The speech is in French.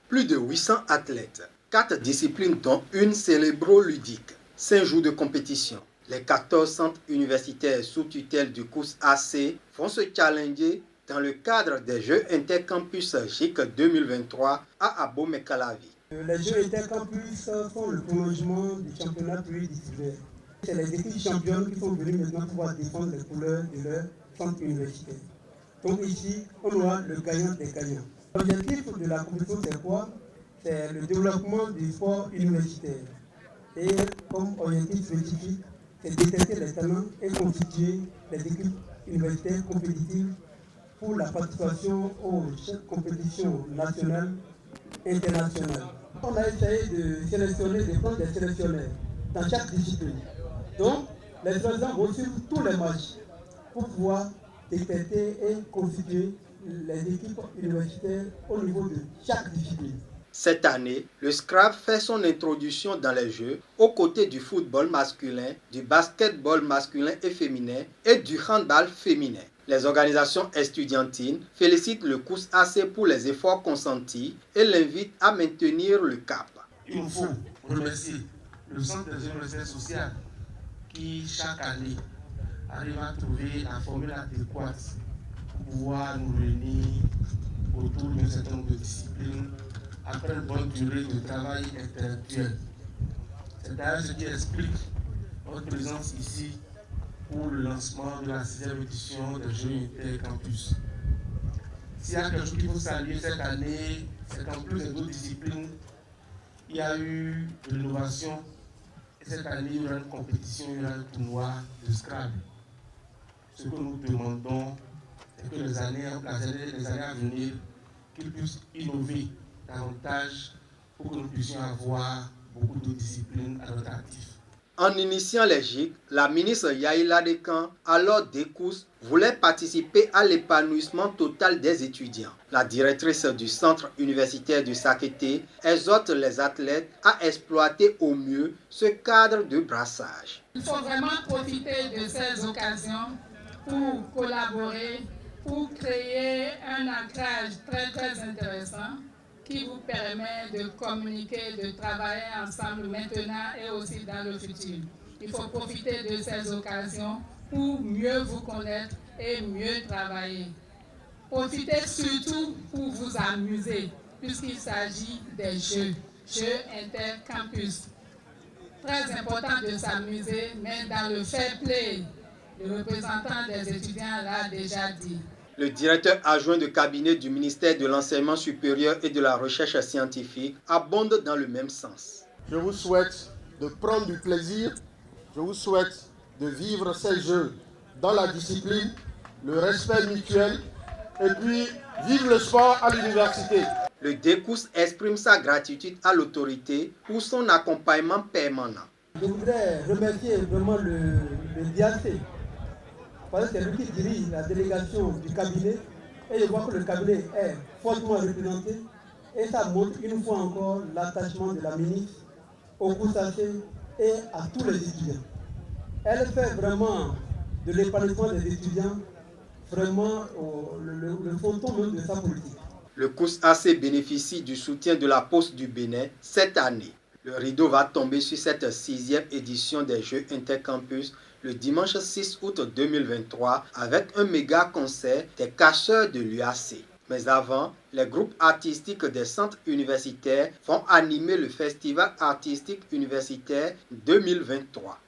Plus de 800 athlètes, 4 disciplines dont une cérébro-ludique, 5 jours de compétition. Les 14 centres universitaires sous tutelle du COUS-AC vont se challenger dans le cadre des Jeux Intercampus JIC 2023 à Abomey-Calavi. Les Jeux Intercampus sont le prolongement du championnat pluridisciplinaire. C'est les équipes championnes qui sont venues maintenant pouvoir défendre les couleurs de leur centre universitaire. Donc ici, on aura le gagnant des gagnants. L'objectif de la compétition, c'est quoi? C'est le développement du sport universitaire. Et comme objectif spécifique, c'est détecter les talents et constituer les équipes universitaires compétitives pour la participation aux compétitions nationales et internationales. On a essayé de sélectionner, de prendre des sélectionneurs dans chaque discipline. Donc, les présidents vont suivre tous les matchs pour pouvoir détecter et constituer les équipes universitaires au niveau de chaque discipline. Cette année, le Scrabble fait son introduction dans les Jeux aux côtés du football masculin, du basketball masculin et féminin et du handball féminin. Les organisations estudiantines félicitent le COUS-AC pour les efforts consentis et l'invitent à maintenir le cap. Il nous faut remercier le Centre des universités sociales qui, chaque année, arrive à trouver la formule adéquate pour pouvoir nous réunir autour d'un certain nombre de disciplines après une bonne durée de travail intellectuel. C'est d'ailleurs ce qui explique notre présence ici pour le lancement de la 6e édition des Jeux Intercampus. S'il y a quelque chose qu'il faut saluer cette année, c'est qu'en plus des autres disciplines, il y a eu de l'innovation. Et cette année, il y aura une compétition, il y aura un tournoi de Scrabble. Ce que nous demandons, c'est que les années à venir, qu'ils puissent innover davantage pour que nous puissions avoir beaucoup de disciplines à notre actif. En initiant les JIC, la ministre Yaïla Dekan, alors d'ECOUS, voulait participer à l'épanouissement total des étudiants. La directrice du centre universitaire de Sakété exhorte les athlètes à exploiter au mieux ce cadre de brassage. Il faut vraiment profiter de ces occasions pour collaborer, pour créer un ancrage très intéressant qui vous permet de communiquer, de travailler ensemble maintenant et aussi dans le futur. Il faut profiter de ces occasions pour mieux vous connaître et mieux travailler. Profitez surtout pour vous amuser, puisqu'il s'agit des Jeux Intercampus. Très important de s'amuser, mais dans le fair play, le représentant des étudiants l'a déjà dit. Le directeur adjoint de cabinet du ministère de l'Enseignement supérieur et de la Recherche scientifique abonde dans le même sens. Je vous souhaite de prendre du plaisir, je vous souhaite de vivre ces Jeux dans la discipline, le respect mutuel et puis vive le sport à l'université. Le DECOUS exprime sa gratitude à l'autorité pour son accompagnement permanent. Je voudrais remercier vraiment le DAC. Parce que c'est lui qui dirige la délégation du cabinet et je vois que le cabinet est fortement représenté et ça montre une fois encore l'attachement de la ministre au COUS-AC et à tous les étudiants. Elle fait vraiment de l'épanouissement des étudiants vraiment le fondement même de sa politique. Le COUS-AC bénéficie du soutien de la Poste du Bénin cette année. Le rideau va tomber sur cette 6e édition des Jeux Intercampus le dimanche 6 août 2023 avec un méga concert des cacheurs de l'UAC. Mais avant, les groupes artistiques des centres universitaires vont animer le Festival artistique universitaire 2023.